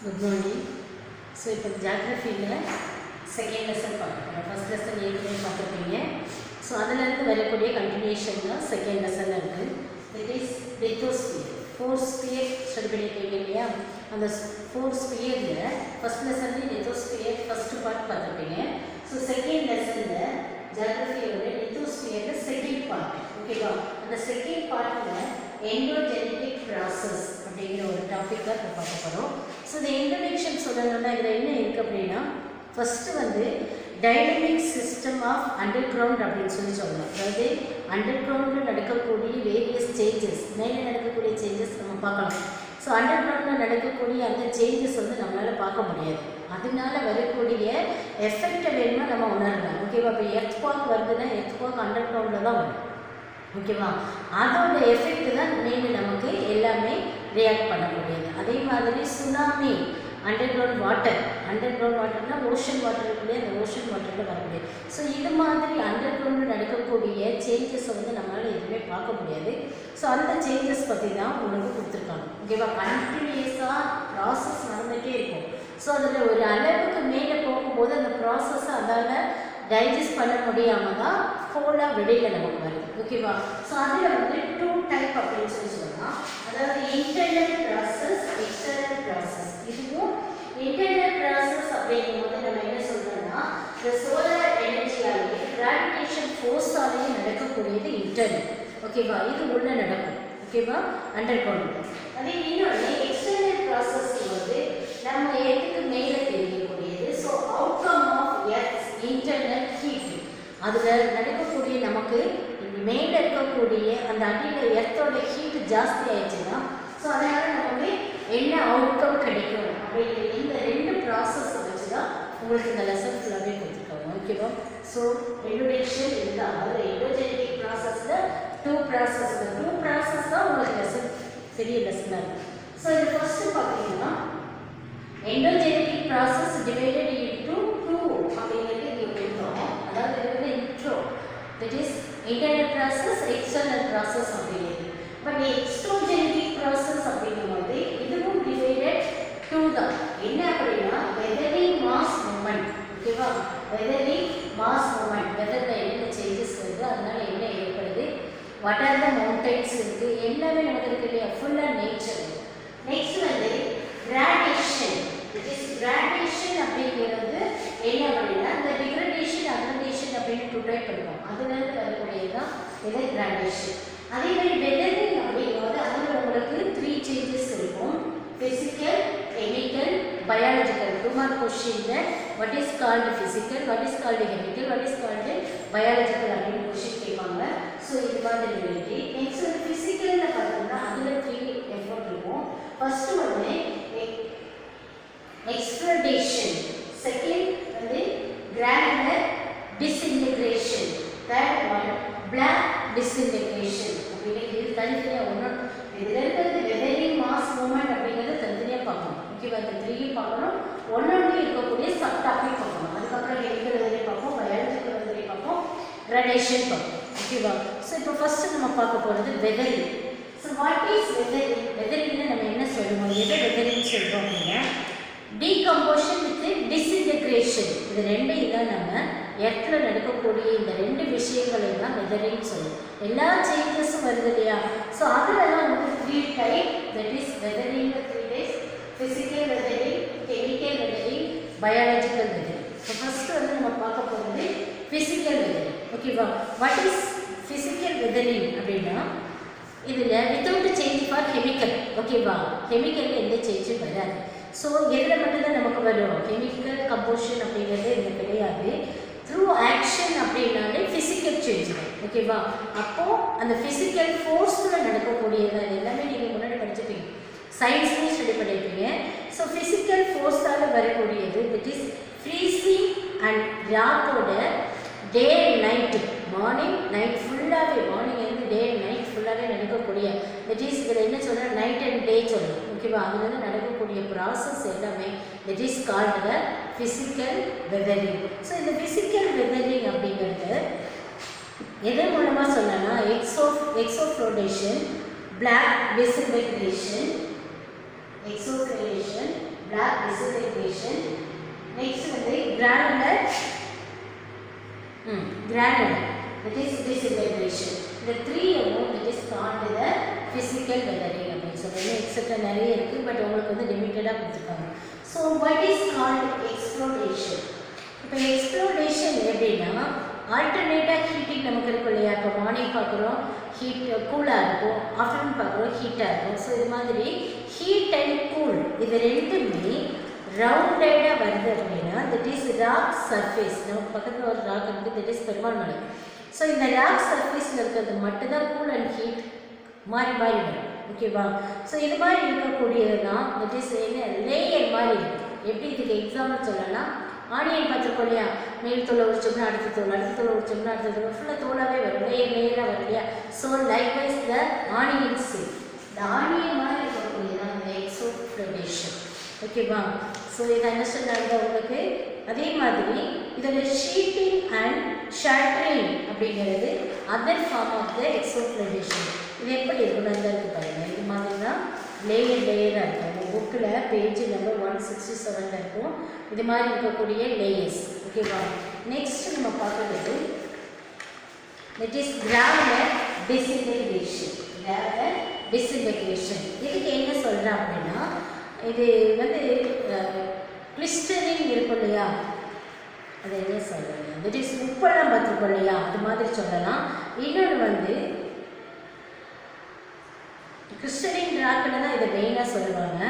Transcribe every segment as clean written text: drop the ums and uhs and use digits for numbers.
Good morning. So, இப்போ ஜியாகிரஃபியில் second lesson பார்க்குறோம். First lesson ஏற்கனவே பார்த்துருப்பீங்க. ஸோ அதிலேருந்து வரக்கூடிய கண்டினியூஷன் தான் செகண்ட் லெசனில் இருக்குது. It is lithosphere. 4 sphere study பண்ணியிருக்கீங்க இல்லையா? அந்த 4 ஸ்பியரில் ஃபஸ்ட் லெசன்லேயே லித்தோஸ்பியர் ஃபஸ்ட்டு பார்ட் பார்த்துருப்பீங்க. ஸோ செகண்ட் லெசனில் ஜியாகிரஃபியோட லித்தோஸ்பியரில் செகண்ட் பார்ட், ஓகேவா? அந்த செகண்ட் பார்ட்டில் எண்டோஜெனடிக் ப்ராசஸ் அப்படிங்கிற ஒரு டாபிக் தான் இப்போ பார்க்க போகிறோம். ஸோ இந்த இன்ட்ரடக்ஷன் சொல்லணும்னா இதில் என்ன இருக்குது அப்படின்னா, ஃபஸ்ட்டு வந்து dynamic system of underground அப்படின்னு சொல்லலாம். அதாவது அண்டர் கிரவுண்டில் நடக்கக்கூடிய வேரியஸ் சேஞ்சஸ், மேலே நடக்கக்கூடிய சேஞ்சஸ் நம்ம பார்க்கலாம். ஸோ அண்டர் கிரவுண்டில் நடக்கக்கூடிய அந்த சேஞ்சஸ் வந்து நம்மளால் பார்க்க முடியாது. அதனால வரக்கூடிய எஃபெக்டை வேணுமா நம்ம உணரலாம், ஓகேவா? இப்போ எர்த் குவாக் வருதுன்னா எர்த் குவாக் அண்டர் கிரவுண்டில் தான் வரும், ஓகேவா? அதோட எஃபெக்ட் தான் மேலே நமக்கு எல்லாமே ரியாக்ட் பண்ண முடியாது. அதே மாதிரி சுனாமி, அண்டர் கிரவுண்ட் வாட்டர்னா ஓஷன் வாட்டர் இருக்குல்லையே, அந்த ஓஷன் வாட்டரில் வரக்கூடியது. ஸோ இது மாதிரி அண்டர் கிரவுண்டில் நடக்கக்கூடிய சேஞ்சஸை வந்து நம்மளால் எதுவுமே பார்க்க முடியாது. ஸோ அந்த சேஞ்சஸ் பற்றி தான் உங்களுக்கு கொடுத்துருக்காங்க, ஓகேவா? கண்டினியூஸாக ப்ராசஸ் நடந்துகிட்டே இருக்கும். ஸோ அதில் ஒரு அளவுக்கு மேலே போகும்போது அந்த ப்ராசஸை அதால் டைஜஸ்ட் பண்ண முடியாமல் தான் ஃபோலாக வெளியில் நமக்கு வருது, ஓகேவா? ஸோ அதில் வந்து 2 டைப் அப்படின்னு சொல்லலாம். அதாவது இன்டர்னல் ப்ராசஸ், எக்ஸ்டர்னல் ப்ராசஸ். இதுவும் இன்டர்னல் ப்ராசஸ் அப்படிங்கும்போது நம்ம என்ன சொல்கிறோம்னா, இந்த சோலார் எனர்ஜியாலேயே கிராவிடேஷன் ஃபோர்ஸாலேயே நடக்கக்கூடியது இன்டர்னல், ஓகேவா? இது உள்ள நடக்கும், ஓகேவா? Underground. அதே இன்னொன்று எக்ஸ்டர்னல் ப்ராசஸ் வந்து நம்ம எதுக்கு மேலே தெரியக்கூடியது. So outcome of earth's internal heat, அதில் நடக்கக்கூடிய நமக்கு மேலே இருக்கக்கூடிய அந்த அடியில் எர்த்தோட ஹீட் ஜாஸ்தி ஆயிடுச்சுன்னா, ஸோ அதனால் நமக்கு என்ன அவுட்கம் கிடைக்கும் அப்படிங்கிற இந்த 2 ப்ராசஸை வச்சு தான் உங்களுக்கு இந்த லெசன் ஃபுல்லாகவே கொடுத்துருக்காங்க, ஓகேவா? ஸோ இன்ட்ரோடக்ஷன் இதுதான். அதாவது எண்டோஜெனடிக் ப்ராசஸில் 2 ப்ராசஸ் தான் உங்களுக்கு லெசன், பெரிய லெசனாக இருக்குது. ஸோ இது ஃபஸ்ட்டு பார்த்தீங்கன்னா எண்டோஜெனடிக் ப்ராசஸ் டிவைடட் இன்டு 2 அப்படிங்கிறது இங்கே கொடுத்தோம். அதாவது இது வந்து intro, that is internal process, external process அப்படிங்கிறது. பட் எக்ஸ்ட்ரோஜெனடிக் ப்ராசஸ் அப்படிங்கும்போது இதுவும் டிவைடட் 2 தான். என்ன அப்படின்னா வெதரிங் மாஸ் மூமெண்ட், ஓகேவா? வெதரிங் மாஸ் மூமெண்ட், வெதரில் என்னென்ன சேஞ்சஸ் வருது, அதனால என்ன ஏற்படுது, வாட் ஆர் த மவுண்டைன்ஸ் இருக்குது, எல்லாமே நமக்கு இருக்கு இல்லையா? ஃபுல்லாக நேச்சர். நெக்ஸ்ட் வந்து கிராடேஷன். இட் இஸ் கிராடேஷன் அப்படிங்கிறது என்ன அப்படின்னா இந்த டிகிரடேஷன், அக்ரடேஷன் அப்படின்னு 2 டைப் இருக்கும். அதுலேருந்து வரக்கூடியது தான் இது கிராடேஷன். அதே மாதிரி வெதரிங் அப்படிங்கும்போது அதில் உங்களுக்கு 3 சேஞ்சஸ் இருக்கும். Physical, chemical, biological. 2 மார்க் கொஸ்டினில் what is called physical, what is called chemical, what is called biological அப்படின்னு கொஸ்டின் கேட்பாங்க. ஸோ இது மாதிரி ரிலேட்டி. நெக்ஸ்ட் வந்து ஃபிசிக்கலில் பார்த்தோம்னா அதில் 3 எஃபர்ட் இருக்கும். ஃபஸ்ட்டு வந்து எக்ஸ்ப்ளடேஷன், செகண்ட் வந்து granular disintegration, third one block disintegration அப்படின்னு இது தனித்தனியாக ஒன்று. இதில் இருக்கிறது வெதரிங் மாஸ் மூமெண்ட் அப்படிங்கிறது தனித்தனியாக பார்க்கணும், ஓகேவா? இந்த 3யும் பார்க்கணும், ஒன்னொன்று இருக்கக்கூடிய சப் டாபிக் பார்க்கணும். அதுக்கப்புறம் கெமிக்கல் வெதரிங் பார்ப்போம், பயாலஜிக்கல் வெதரிங் பார்ப்போம், கிராடேஷன் பார்ப்போம், ஓகேவா? ஸோ இப்போ ஃபஸ்ட்டு நம்ம பார்க்க போகிறது weathering. So what is weathering? வெதரிங்னு நம்ம என்ன சொல்லுவோம், எதை வெதரிங் சொல்கிறோம் அப்படின்னா டீகம்போஷன் வித் டிஸ்இன்டெகிரேஷன். இது 2 தான் நம்ம எர்த்தில் நடக்கக்கூடிய இந்த 2 விஷயங்களை தான் வெதரிங் சொல்லுவோம். எல்லா சேஞ்சஸும் வருது இல்லையா? ஸோ அதில் தான் நமக்கு 3 type, that is weathering 3 types: physical weathering, chemical weathering, biological weathering. So first வந்து நம்ம பார்க்க போகிறது ஃபிசிக்கல் வெதரிங், ஓகேவா? வாட் இஸ் ஃபிசிக்கல் வெதரிங் அப்படின்னா இதில் வித்தவுட் சேஞ்ச் ஃபார் கெமிக்கல், ஓகேவா? கெமிக்கலில் எந்த சேஞ்சும் வராது. ஸோ எதில் மட்டும்தான் நமக்கு வரும், கெமிக்கல் கம்போஷன் அப்படிங்கிறது இங்கே கிடையாது. த்ரூ ஆக்ஷன் அப்படின்னாலே ஃபிசிக்கல் சேஞ்ச் தான், ஓகேவா? அப்போது அந்த ஃபிசிக்கல் ஃபோர்ஸில் நடக்கக்கூடியது எல்லாமே நீங்கள் முன்னாடி படிச்சுப்பீங்க, சயின்ஸ்லேயும் ஸ்டடி பண்ணியிருப்பீங்க. ஸோ ஃபிசிக்கல் ஃபோர்ஸால் வரக்கூடியது தட் இஸ் ஃப்ரீசிங் அண்ட் ராக்கோட டே நைட்டு, மார்னிங் நைட் ஃபுல்லாகவே, மார்னிங் இருந்து டே நைட் ஃபுல்லாகவே நடக்கக்கூடிய தட் இஸ் இதில் என்ன சொல்கிறேன், நைட் அண்ட் டே சொல்லணும், ஓகேவா? அதுலேருந்து நடக்கக்கூடிய ப்ராசஸ் எல்லாமே that is called physical weathering. So இந்த ஃபிசிக்கல் வெதரிங் அப்படிங்கிறது எதன் மூலமாக சொல்லலாம், exfoliation, block disintegration, exofoliation, black disintegration. Next வந்து granular granular, that is disintegration. The three amount that is called the physical weathering அப்படின்னு சொல்லுவாங்க. எக்ஸெட்ரா நிறைய இருக்கு, பட் உங்களுக்கு வந்து லிமிட்டடாக கொடுத்துருக்காங்க. So what is called exploration? இப்போ எக்ஸ்ப்ளோரேஷன் எப்படின்னா ஆல்டர்னேட்டாக ஹீட்டிங் நமக்கு இருக்கும் இல்லையா. இப்போ மார்னிங் பார்க்குறோம் ஹீட் கூலாக இருக்கும், ஆஃப்டர்நூன் பார்க்குறோம் ஹீட்டாக இருக்கும். ஸோ இது மாதிரி ஹீட் அண்ட் கூல் இது ரெண்டுமே ரவுண்டடாக வருது அப்படின்னா தட் இஸ் ராக் சர்ஃபேஸ். நமக்கு பக்கத்தில் ஒரு ராக் இருக்குது, தட் இஸ் பெருமாள் மலை. ஸோ இந்த ராக் சர்ஃபேஸில் இருக்கிறது மட்டும்தான் கூல் அண்ட் ஹீட் மாறி மாறி வரும். ஓகேவா? ஸோ இது மாதிரி இருக்கக்கூடியது தான் தட் இஸ் என்ன லேயர் மாதிரி இருக்குது. எப்படி இதுக்கு எக்ஸாம்பிள் சொல்லலாம், ஆனியன் பார்த்துருக்கோம் இல்லையா. மேல் தோலை உரிச்சோம்னா அடுத்த தோல், அடுத்த தோலை உரிச்சோம்னா அடுத்த தோல், ஃபுல்லாக தோலாகவே வரும், லேயர் லேயராக வரும் இல்லையா. So likewise the onion shape, இந்த ஆனியன் மாதிரி இருக்கக்கூடியதான் இந்த எக்ஸோஃப்ளோரேஷன். ஓகேவா? ஸோ இதை அண்டர்ஸ்டாண்ட் ஆகுது உங்களுக்கு. அதே மாதிரி இதோட ஷீட்டிங் அண்ட் ஷட்டரிங் அப்படிங்கிறது அதர் ஃபார்ம் ஆஃப் த எக்ஸோஃப்ளோரேஷன். இது எப்படி இருக்குன்னு அந்த இருக்கு பாருங்கள். இது மாதிரி தான் லேயர் லேயராக இருக்கும். உங்கள் புக்கில் பேஜ் நம்பர் 167 இருக்கும் இது மாதிரி இருக்கக்கூடிய லேயர்ஸ். ஓகேவா? நெக்ஸ்ட் நம்ம பார்க்குறது தட் இஸ் கிரானுலர் டிசின்டெகிரேஷன். கிரானுலர் டிசின்டெகிரேஷன் இதுக்கு என்ன சொல்கிறேன் அப்படின்னா, இது வந்து கிளிஸ்டரிங் இருக்கும் இல்லையா, அது என்ன சொல்லலாம், தட் இஸ் உப்பெல்லாம் பார்த்துருக்கோம் இல்லையா, அது மாதிரி சொல்லலாம். இன்னொன்று வந்து கிறிஸ்டலின் ராக்கில் தான் இதை மெயினாக சொல்லுவாங்க.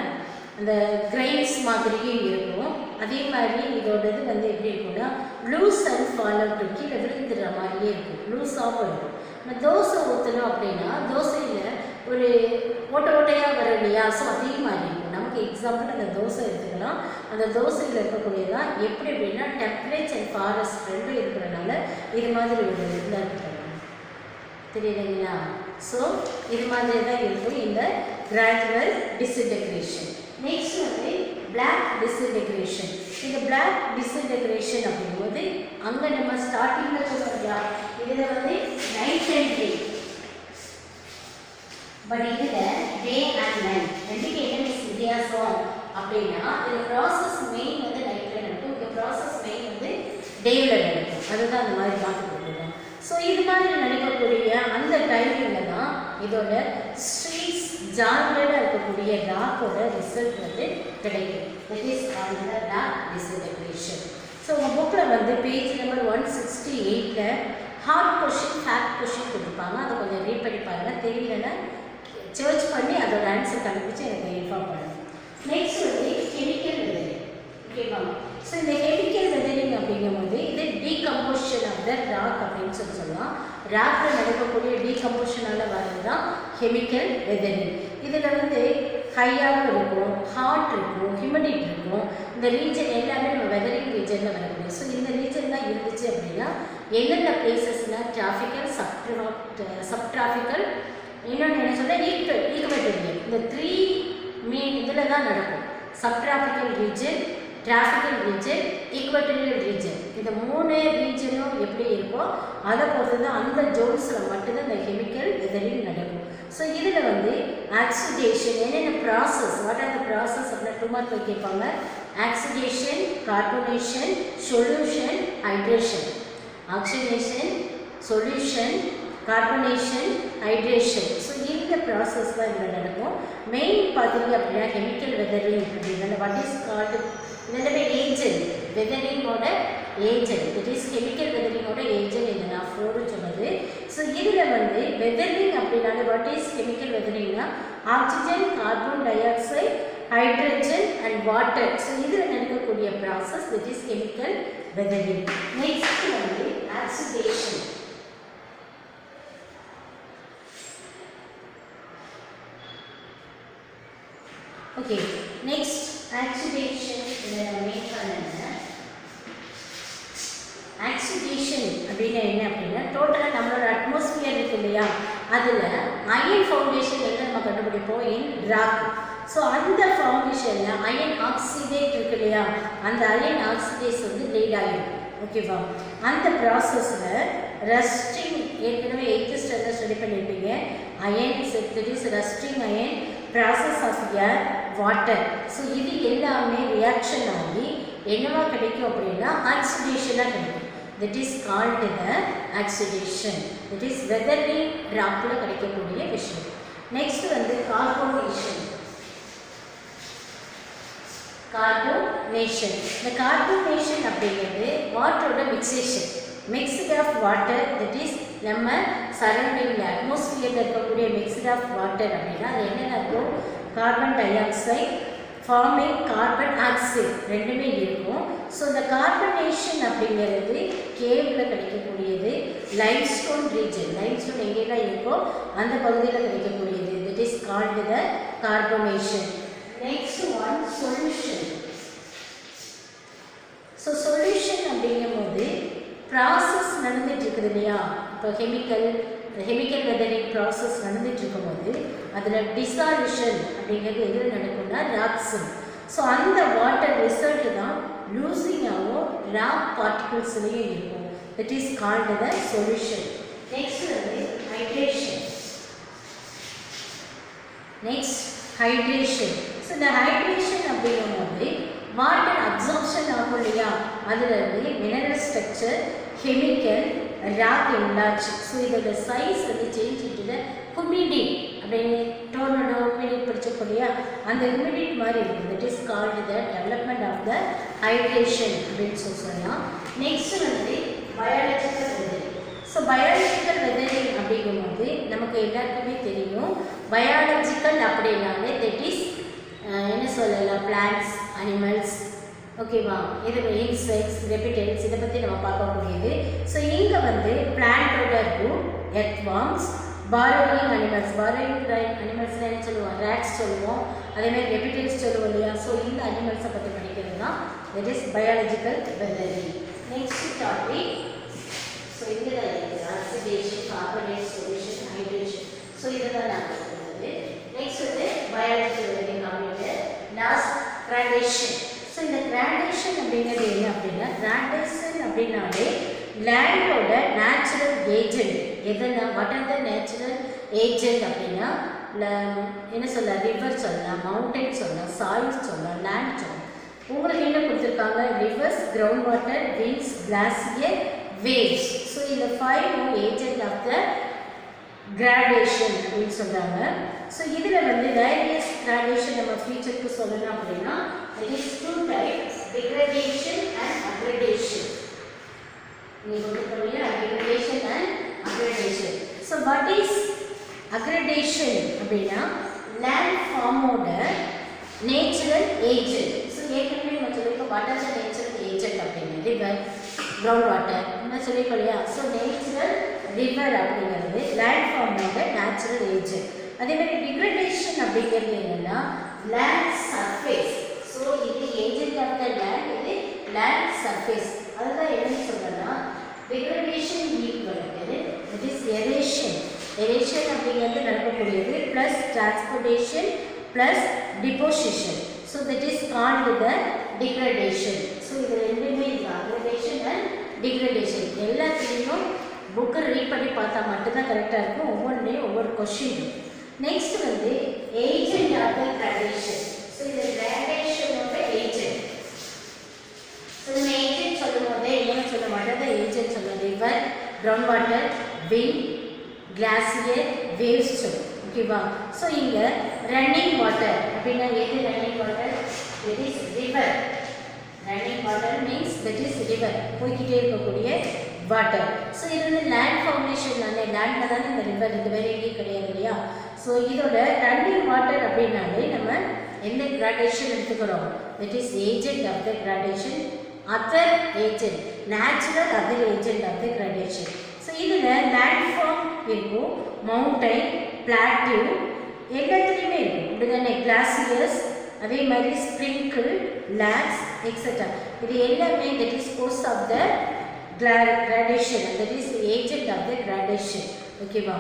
அந்த கிரைன்ஸ் மாதிரியும் இருக்கும். அதே மாதிரி இதோட இது வந்து எப்படி இருக்கும்னா லூஸ் அண்ட் ஃபால் அவுட் கீழே விழுந்துடுற மாதிரியே இருக்கும், லூஸாகவும் இருக்கும். நம்ம தோசை ஊற்றணும் அப்படின்னா தோசையில் ஒரு ஓட்டையாக வரும் இல்லையா. ஸோ அதே மாதிரி இருக்கும். நமக்கு எக்ஸாம்பிள் அந்த தோசை எடுத்துக்கலாம். அந்த தோசையில் இருக்கக்கூடியதான் எப்படி அப்படின்னா டெம்ப்ரேச்சர் அண்ட் ஃபாரஸ்ட் ரெண்டும் இருக்கிறனால இது மாதிரி ஒரு இதில் இருக்கிறோம், தெரியுதுங்களா. ஸோ இது மாதிரி தான் இருக்கும் இந்த கிரானுலர் டிசின்டெகிரேஷன். நெக்ஸ்ட் வந்து பிளாக் டிசின்டெகிரேஷன். இந்த பிளாக் டிசின்டெகிரேஷன் அப்படிங்கும்போது அங்கே நம்ம ஸ்டார்டிங்கில் சொல்லுவோம்யா, இதில் வந்து நைட் அண்ட் டே, பட் இதில் டே அண்ட் நைட் ரெண்டுக்கு என்ன வித்தியாசம் அப்படின்னா இந்த ப்ராசஸ் மெயின் வந்து நைட்டில் நடக்கும், இந்த ப்ராசஸ் மெயின் வந்து டேவில் நடக்கும். அதுதான் அந்த மாதிரி மாற்றி கொடுக்குறோம். ஸோ இது மாதிரி நடக்கக்கூடிய அந்த டைமிங்கில் தான் இதோட ஸ்ட்ரீட்ஸ் ஜாயிண்டடாக இருக்கக்கூடிய ராக்கோட ரிசல்ட் வந்து கிடைக்கும். That is called the rock disintegration. So உங்கள் புக்கில் வந்து page number 168 hard question fact question கொடுப்பாங்க. அதை கொஞ்சம் ரீட் பண்ணி பாருங்கள். தெரியலன்னா சர்ச் பண்ணி அதோட ஆன்சர் கண்டுபிடிச்சி எனக்கு இன்ஃபார்ம் பண்ணுங்கள். நெக்ஸ்ட் வந்து கெமிக்கல் வெதரிங். ஓகேவா? ஸோ இந்த கெமிக்கல் வெதரிங் அப்படிங்கும்போது இது டீகம்போசிஷன் ஆஃப் த ராக் அப்படின்னு சொல்லலாம். ராக்கில் நடக்கக்கூடிய டீகம்போசிஷனால் வர்றது தான் கெமிக்கல் வெதரிங். இதில் வந்து ஹையாகவும் இருக்கும், ஹாட் இருக்கும், ஹியூமிடிட்டி இருக்கும். இந்த ரீஜன் எல்லாமே நம்ம வெதரிங் ரீஜனில் வரக்கூடிய. ஸோ இந்த ரீஜன் தான் இருந்துச்சு அப்படின்னா எந்தெந்த பிளேசஸ்னால் டிராஃபிக்கல், சப்டிராஃபிக்கல், இன்னொன்று என்ன சொல்ல ஈக்குவேட்டோரியல், இந்த 3 மெயின் இதில் தான் நடக்கும். சப்டிராஃபிக்கல் ரீஜன், டிராஃபிக்கல் ரீஜன், ஈக்குவேட்டோரியல் ரீஜன், இந்த 3 ரீஜனும் எப்படி இருக்கோ அதை பொறுத்து தான் அந்த ஜோன்ஸில் மட்டும்தான் இந்த கெமிக்கல் வெதரிங் நடக்கும். ஸோ இதில் வந்து ஆக்சிடேஷன் என்னென்ன process, what are the process அப்படின்னா 2 மார்க் கேட்பாங்க. Oxidation, carbonation, solution, hydration. Oxidation, solution, carbonation, hydration. So இந்த ப்ராசஸ் தான் இதில் நடக்கும். மெயின் பார்த்தீங்க அப்படின்னா கெமிக்கல் வெதரிங் அப்படின்னா வாட் இஸ் கால்டு இதெல்லாமே ஏஜென்ட், வெதரிங்கோட ஏஜென்ட், இட் இஸ் கெமிக்கல் வெதரிங்கோட ஏஜென்ட் இந்த நான் 4 சொன்னது. ஸோ இதில் வந்து வெதரிங் அப்படின்னாலே வாட் இஸ் கெமிக்கல் வெதரிங்னா oxygen, carbon dioxide, hydrogen and water. So இதில் நடக்கக்கூடிய process which is chemical weathering. Next வந்து ஆக்சிடேஷன். Okay, next oxidation. இதில் மெயின் பண்ணுங்க. ஆக்சிடேஷன் அப்படின்னா என்ன அப்படின்னா டோட்டலாக நம்மளோட அட்மாஸ்பியர் இருக்கு இல்லையா, அதில் அயன் ஃபவுண்டேஷன் எங்கே நம்ம கண்டுபிடிப்போம், இன் ராக். ஸோ அந்த ஃபவுண்டேஷனில் அயன் ஆக்சிடேட் இருக்கு இல்லையா, அந்த அயன் ஆக்சிடேஸ் வந்து லீட் ஆகிருக்கும். ஓகேவா? அந்த ப்ராசஸில் ரஸ்டிங், ஏற்கனவே 8th ஸ்டாண்டர்ட் ஸ்டடி பண்ணியிருப்பீங்க. Iron, that is rusting iron, process of air water. So இது எல்லாமே ரியாக்ஷன் ஆகி என்னவா கிடைக்கும் அப்படின்னா ஆக்சிடேஷனாக கிடைக்கும். that is called the oxidation. that is weathering ராக்கில் கிடைக்கக்கூடிய விஷயம். நெக்ஸ்ட் வந்து கார்போனேஷன். கார்போனேஷன், இந்த கார்போனேஷன் அப்படிங்கிறது வாட்டரோட mixation, mixed of water. That is நம்ம சரௌண்டிங்கில் அட்மாஸ்பியரில் இருக்கக்கூடிய மிக்ஸ்டு ஆஃப் வாட்டர் அப்படின்னா அது என்னென்ன இருக்கும்? Carbon dioxide forming carbon oxide ரெண்டுமே இருக்கும். ஸோ இந்த கார்பனேஷன் அப்படிங்கிறது கேவில் கிடைக்கக்கூடியது. லைம்ஸ்டோன் ரீஜன், லைம்ஸ்டோன் எங்கெல்லாம் இருக்கோ அந்த பகுதியில் கிடைக்கக்கூடியது. That is called the carbonation. Next one solution. So solution அப்படிங்கும்போது ப்ராசஸ் நடந்துட்டு இருக்குது இல்லையா? இப்போ கெமிக்கல் வெதரிங் ப்ராசஸ் நடந்துட்டு இருக்கும்போது அதில் டிசால்யூஷன் அப்படிங்கிறது எதில் நடக்கும்னா ராக்ஸும். ஸோ அந்த வாட்டர் ரிசல்ட் தான் லூசிங்காகவும் ராக் பார்ட்டிகிள்ஸ்லையும் இருக்கும். That is called the solution. Next வந்து ஹைட்ரேஷன். Next hydration. ஸோ இந்த ஹைட்ரேஷன் அப்படிங்கும்போது வாட்டர் அப்சார்ப்ஷன் ஆகும் இல்லையா? அதில் இருந்து mineral structure, chemical, rock enlarge. So இதோட சைஸ் வந்து சேஞ்ச் இன்ட்டு ஹுமிடிட்டி அப்படின்னு டோர்னடோ ஹுமிடிட்டி படிச்சிருக்கோம் இல்லையா? அந்த ஹுமிடிட்டி மாதிரி இருக்கும். That is called the development of the hydration அப்படின்னு சொல்லலாம். நெக்ஸ்ட் வந்து biological weathering. So biological weathering அப்படிங்கும்போது நமக்கு எல்லாருக்குமே தெரியும். பயாலஜிக்கல் அப்படின்னாலே தட் இஸ் என்ன சொல்லலாம்? பிளான்ட்ஸ், அனிமல்ஸ், ஓகேவா? இது இன்செக்ட்ஸ், ரெபிடைல்ஸ், இதை பற்றி நம்ம பார்க்கக்கூடியது. ஸோ இங்கே வந்து பிளான்ட்டோட group earthworms, burrowing animals. Burrowing அனிமல்ஸ்லாம் என்ன சொல்லுவோம்? ரேட்ஸ் சொல்லுவோம். அதேமாதிரி ரெபிடைல்ஸ் சொல்லுவோம் இல்லையா? ஸோ இந்த அனிமல்ஸை பற்றி படிக்கிறது தான் that is biological weathering. Next topic. So இதில் இருக்குது oxidation, carbonate, solution, hydration. So இதை தான் நான் சொல்கிறது. நெக்ஸ்ட் வந்து பயாலஜிக்கல் வெதரிங் அப்படின்ட்டு லாஸ்ட் கிராடேஷன். ஸோ இந்த கிராடேஷன் அப்படிங்கிறது என்ன அப்படின்னா, கிராடேஷன் அப்படின்னாலே லேண்டோட நேச்சுரல் ஏஜென்ட். எதுனா what are the natural agent அப்படின்னா என்ன சொல்லலாம்? ரிவர் சொல்லலாம், மவுண்டைன் சொல்லலாம், சாயில் சொல்லலாம், லேண்ட் சொல்லலாம். உங்களுக்கு என்ன கொடுத்துருக்காங்க? Reverse, ground water, winds, glacier, waves. So இந்த 5 ஏஜென்ட் ஆஃப் த கிராடேஷன் அப்படின்னு சொல்கிறாங்க. ஸோ இதில் வந்து வேரியஸ் கிராடேஷன் நம்ம ஃபியூச்சருக்கு சொல்லணும் அப்படின்னா it is 2 types, degradation and aggradation. நீங்கள் சொல்லுங்க degradation and aggradation. So what is aggradation அப்படின்னா லேண்ட் ஃபார்மோட நேச்சுரல் ஏஜென்ட். ஸோ ஏற்கனவே நம்ம சொல்லியிருக்கோம் what are the natural agent அப்படின்னு ரிவர், கிரவுண்ட் வாட்டர் என்ன சொல்லியிருக்கோம் இல்லையா? ஸோ நேச்சுரல் ரிவர் அப்படிங்கிறது லேண்ட் ஃபார்மோட நேச்சுரல் ஏஜென்ட். அதேமாதிரி டிகிரடேஷன் அப்படிங்கிறது என்னென்னா லேண்ட் சர்ஃபேஸ். ஸோ இது ஏஜென்ட் ஆஃப் த லேண்ட், இது லேண்ட் சர்ஃபேஸ். அதுதான் என்னன்னு சொல்லணும்னா டிகிரடேஷன் ஈக்குவலுக்கு இட் இஸ் எரேஷன். எரேஷன் அப்படிங்கிறது நடக்கக்கூடியது plus transportation plus deposition. So that is called the degradation. So இது ரெண்டுமே அக்ரடேஷன் அண்ட் டிகிரடேஷன். எல்லாத்துலேயும் புக்கை ரீட் பண்ணி பார்த்தா மட்டும்தான் கரெக்டாக இருக்கும். ஒவ்வொன்றையும் ஒவ்வொரு கொஷின். நெக்ஸ்ட் வந்து agent of the gradation. So இது கிராடேஷனோட ஏஜென்ட். ஸோ நம்ம ஏஜென்ட் சொல்லும் போதே என்னென்ன சொல்ல மாட்டோம்? ஏஜென்ட் சொல்லுவோம். River, ground water, wind, glacier, waves சொல்லுவோம். ஓகேவா? ஸோ இங்கே ரன்னிங் வாட்டர் அப்படின்னா எது running water? It is river. Running water means that is river, போய்கிட்டே இருக்கக்கூடிய வாட்டர். ஸோ இது வந்து லேண்ட் ஃபார்மேஷன் தானே, லேண்டில் தானே இந்த ரிவர், இது வேறு எங்கேயும் கிடையாது இல்லையா? ஸோ இதோட ரன்னிங் வாட்டர் அப்படின்னாலே நம்ம எந்த கிராடேஷன் எடுத்துக்கிறோம்? That is agent of the gradation, other agent, natural other agent of the gradation. So இதில் லேண்ட் ஃபார்ம் இருக்கும், மவுண்டைன், பிளாட்டியூ எல்லாத்துலேயுமே இருக்கும். இப்படி தானே கிளாசியர்ஸ், அதே மாதிரி ஸ்ப்ரிங்கிள், லேக்ஸ் எக்ஸெட்ரா. இது எல்லாமே that is course of the gradation, that is the agent of the gradation. Okay va?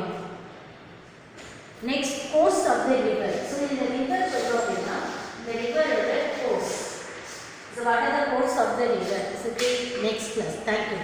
Next, course of the river. So in the river சொல்றோம் அப்படின்னா the river ஓட course. So what are the course of the river? So next class. Thank you.